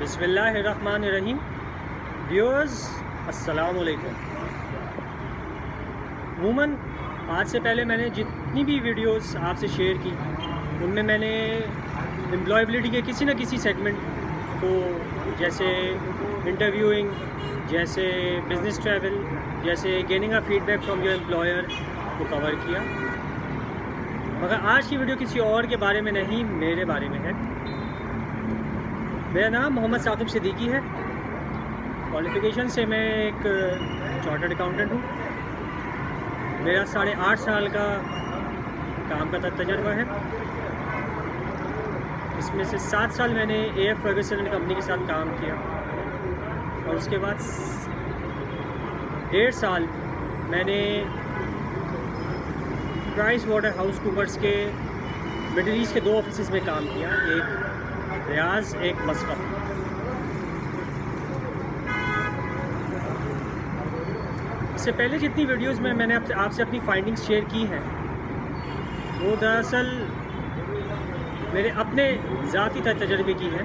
बिस्मिल्लाहिर्रहमानिर्रहीम। व्यूअर्स अस्सलाम वालेकुम। अमूमन आज से पहले मैंने जितनी भी वीडियोस आपसे शेयर की उनमें मैंने एम्प्लॉयबिलिटी के किसी न किसी सेगमेंट को, जैसे इंटरव्यूइंग, जैसे बिज़नेस ट्रैवल, जैसे gaining a feedback from your employer को कवर किया। मगर आज की वीडियो किसी और के बारे में नहीं, मेरे बारे में है। मेरा नाम मोहम्मद साकिब सिद्दीकी है। क्वालिफ़िकेशन से मैं एक चार्टर्ड अकाउंटेंट हूँ। मेरा 8.5 साल का काम का तजर्बा है। इसमें से 7 साल मैंने AF फर्गसन कंपनी के साथ काम किया और उसके बाद 1.5 साल मैंने प्राइस वाटर हाउस कूपर्स के मिडल ईस्ट के 2 ऑफिस में काम किया, एक रियाज, एक मस्कट। इससे पहले जितनी वीडियोस में मैंने आपसे अपनी फाइंडिंग्स शेयर की हैं वो दरअसल मेरे अपने ज़ाती तजर्बे की है।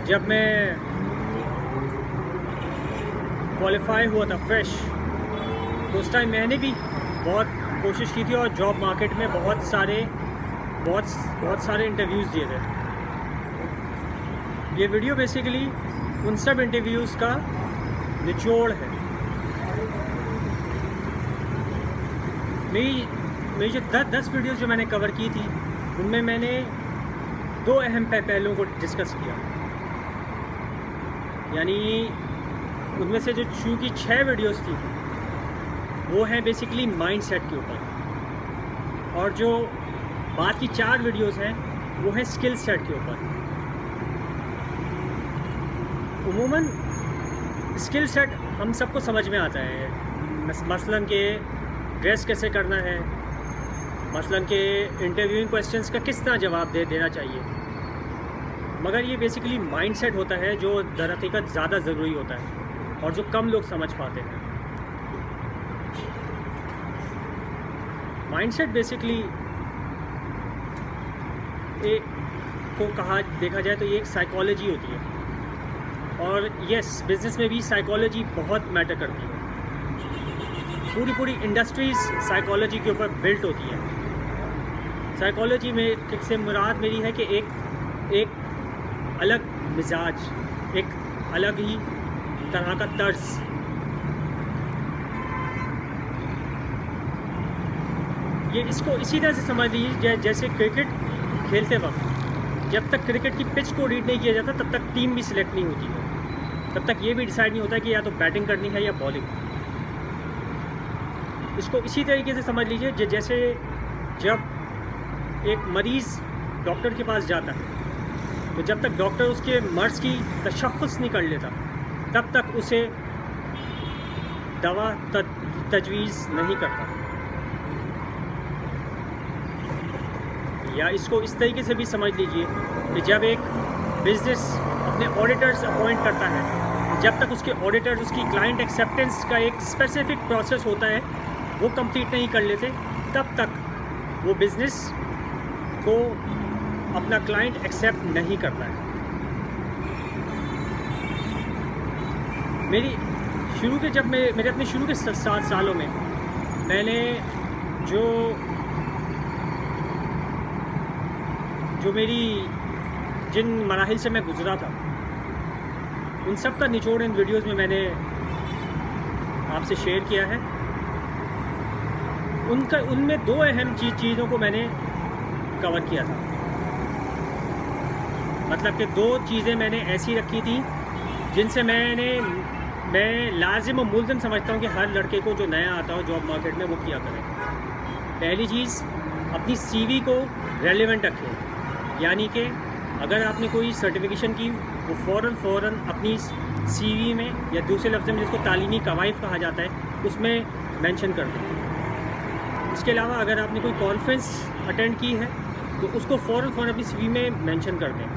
जब मैं क्वालिफाई हुआ था फ्रेश, तो उस टाइम मैंने भी बहुत कोशिश की थी और जॉब मार्केट में बहुत सारे इंटरव्यूज़ दिए थे। ये वीडियो बेसिकली उन सब इंटरव्यूज़ का निचोड़ है। मेरी जो 10 वीडियोज़ जो मैंने कवर की थी उनमें मैंने 2 अहम पहलुओं को डिस्कस किया। यानी उनमें से जो शुरू की 6 वीडियोज़ थी वो हैं बेसिकली माइंडसेट के ऊपर, और जो बाद की 4 वीडियोस हैं वो हैं स्किल सेट के ऊपर। उमूमन स्किल सेट हम सबको समझ में आता है, मसलन के ड्रेस कैसे करना है, मसलन के इंटरव्यूइंग क्वेश्चंस का किस तरह जवाब देना चाहिए। मगर ये बेसिकली माइंडसेट होता है जो दर हकीकत ज़्यादा ज़रूरी होता है और जो कम लोग समझ पाते हैं। माइंडसेट बेसिकली देखा जाए तो ये एक साइकोलॉजी होती है, और यस, बिज़नेस में भी साइकोलॉजी बहुत मैटर करती है। पूरी इंडस्ट्रीज़ साइकोलॉजी के ऊपर बिल्ट होती है। साइकोलॉजी में से मुराद मेरी है कि एक अलग मिजाज, एक अलग ही तरह का तर्ज। ये इसको इसी तरह से समझ लीजिए जैसे क्रिकेट खेलते वक्त जब तक क्रिकेट की पिच को रीड नहीं किया जाता तब तक टीम भी सिलेक्ट नहीं होती है, तब तक ये भी डिसाइड नहीं होता कि या तो बैटिंग करनी है या बॉलिंग। इसको इसी तरीके से समझ लीजिए जैसे जब एक मरीज़ डॉक्टर के पास जाता है तो जब तक डॉक्टर उसके मर्ज़ की तशख़्ख़ुस नहीं कर लेता तब तक उसे दवा तजवीज़ नहीं करता। या इसको इस तरीके से भी समझ लीजिए कि जब एक बिज़नेस अपने ऑडिटर्स अपॉइंट करता है, जब तक उसके ऑडिटर्स उसकी क्लाइंट एक्सेप्टेंस का एक स्पेसिफिक प्रोसेस होता है वो कंप्लीट नहीं कर लेते, तब तक वो बिज़नेस को अपना क्लाइंट एक्सेप्ट नहीं करता है। मेरे अपने शुरू के 7 सालों में मैंने जो मेरी जिन मराहिल से मैं गुज़रा था उन सब का निचोड़ इन वीडियोस में मैंने आपसे शेयर किया है। उनमें 2 अहम चीज़ों को मैंने कवर किया था। मतलब कि 2 चीज़ें मैंने ऐसी रखी थी जिनसे मैं लाजिम और मुल्ज़िम समझता हूँ कि हर लड़के को जो नया आता हो जॉब मार्केट में वो किया करें। पहली चीज़, अपनी CV को रेलेवेंट रखें। यानी कि अगर आपने कोई सर्टिफिकेशन की वो फ़ौरन अपनी CV में, या दूसरे लफ्ज़ में जिसको तालीमी कवाइफ कहा जाता है, उसमें मेंशन कर दें। इसके अलावा अगर आपने कोई कॉन्फ्रेंस अटेंड की है तो उसको फ़ौरन अपनी CV में मेंशन कर दें।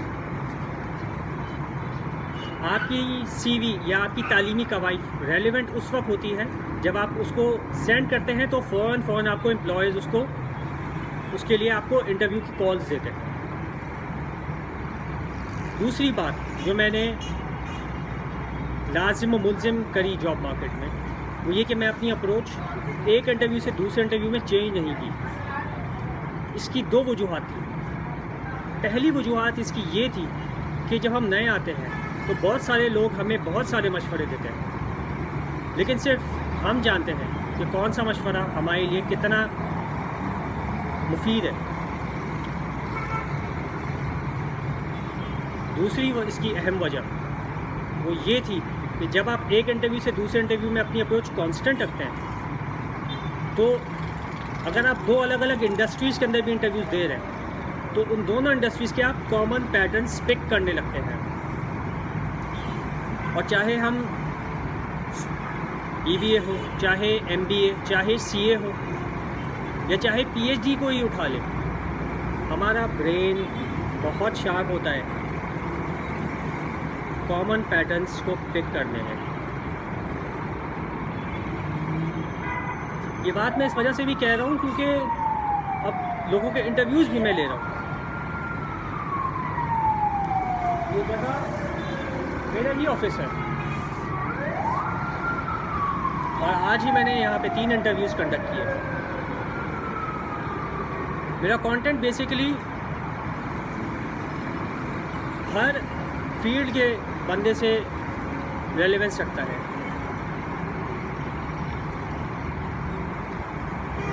आपकी CV या आपकी तालीमी कवाइफ रेलेवेंट उस वक्त होती है जब आप उसको सेंड करते हैं तो फ़ौरन आपको एम्प्लॉयज़ उसके लिए आपको इंटरव्यू की कॉल्स देते हैं। दूसरी बात जो मैंने लाजिम व मुल्ज़िम करी जॉब मार्केट में, वो ये कि मैं अपनी अप्रोच एक इंटरव्यू से दूसरे इंटरव्यू में चेंज नहीं की। इसकी दो वजूहात थी। पहली वजूहात इसकी ये थी कि जब हम नए आते हैं तो बहुत सारे लोग हमें बहुत सारे मशवरे देते हैं, लेकिन सिर्फ हम जानते हैं कि कौन सा मशवरा हमारे लिए कितना मुफीद है। दूसरी इसकी अहम वजह वो ये थी कि जब आप एक इंटरव्यू से दूसरे इंटरव्यू में अपनी अप्रोच कांस्टेंट रखते हैं, तो अगर आप दो अलग अलग इंडस्ट्रीज़ के अंदर भी इंटरव्यूज़ दे रहे हैं तो उन दोनों इंडस्ट्रीज़ के आप कॉमन पैटर्न्स पिक करने लगते हैं। और चाहे हम BBA हो, चाहे MBA, चाहे CA हो, या चाहे PhD को ही उठा ले, हमारा ब्रेन बहुत शार्प होता है कॉमन पैटर्न्स को पिक करने में। ये बात मैं इस वजह से भी कह रहा हूँ क्योंकि अब लोगों के इंटरव्यूज़ भी मैं ले रहा हूँ। ये जगह मेरा ही ऑफिस है और आज ही मैंने यहाँ पे 3 इंटरव्यूज़ कंडक्ट किए। मेरा कंटेंट बेसिकली हर फील्ड के बंदे से रेलेवेंस रखता है।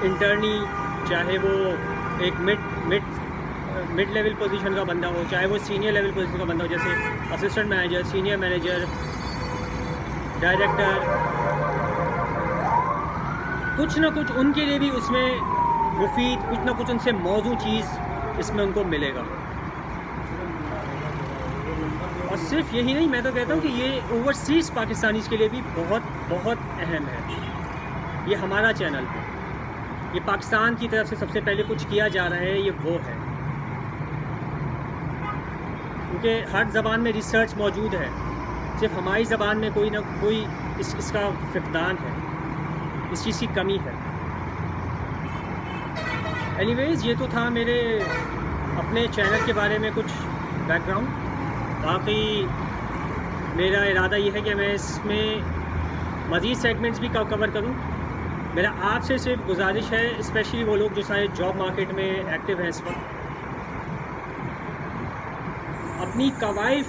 इंटर्नी, चाहे वो एक मिड लेवल पोजीशन का बंदा हो, चाहे वो सीनियर लेवल पोजीशन का बंदा हो, जैसे assistant manager, senior manager, director, कुछ ना कुछ उनके लिए भी उसमें मुफीद, कुछ ना कुछ उनसे मौजू चीज़ इसमें उनको मिलेगा। और सिर्फ यही नहीं, मैं तो कहता हूँ कि ये ओवरसीज़ पाकिस्तानीज़ के लिए भी बहुत बहुत अहम है। ये हमारा चैनल है, ये पाकिस्तान की तरफ से सबसे पहले कुछ किया जा रहा है, ये वो है क्योंकि हर ज़बान में रिसर्च मौजूद है, सिर्फ हमारी ज़बान में कोई ना कोई इसका फ़क़दान है, इस चीज़ की कमी है। एनीवेज़, ये तो था मेरे अपने चैनल के बारे में कुछ बैकग्राउंड। बाकी मेरा इरादा ये है कि मैं इसमें मज़ीद सेगमेंट्स भी कवर करूँ। मेरा आपसे सिर्फ गुजारिश है, स्पेशली वो लोग जो शायद जॉब मार्केट में एक्टिव हैं इस वक्त, अपनी कवाइफ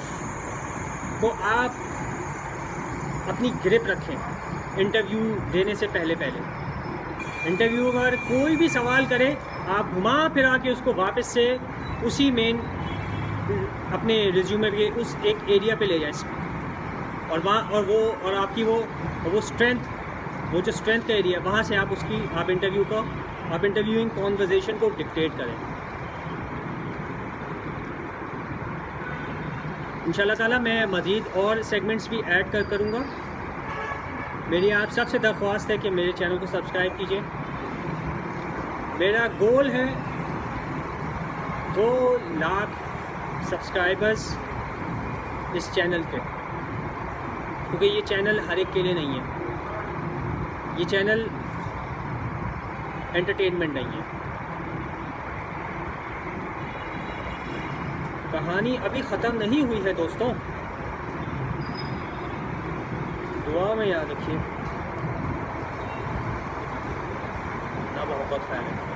को आप अपनी ग्रिप रखें इंटरव्यू देने से पहले। इंटरव्यूअर कोई भी सवाल करे, आप घुमा फिरा के उसको वापस से उसी मेन अपने रिज्यूमे के उस एक एरिया पे ले जाएं और वहाँ और आपकी वो स्ट्रेंथ, वो जो स्ट्रेंथ का एरिया, वहाँ से आप इंटरव्यूइंग कॉन्वर्जेशन को डिक्टेट करें। इंशाल्लाह ताला मैं मज़ीद और सेगमेंट्स भी ऐड करूँगा। मेरी आप सबसे दरख्वास्त है कि मेरे चैनल को सब्सक्राइब कीजिए। मेरा गोल है 2 लाख सब्सक्राइबर्स इस चैनल के, क्योंकि ये चैनल हर एक के लिए नहीं है, ये चैनल एंटरटेनमेंट नहीं है। कहानी अभी ख़त्म नहीं हुई है दोस्तों, दुआ में याद रखिए। ना मोहब्बत फैले।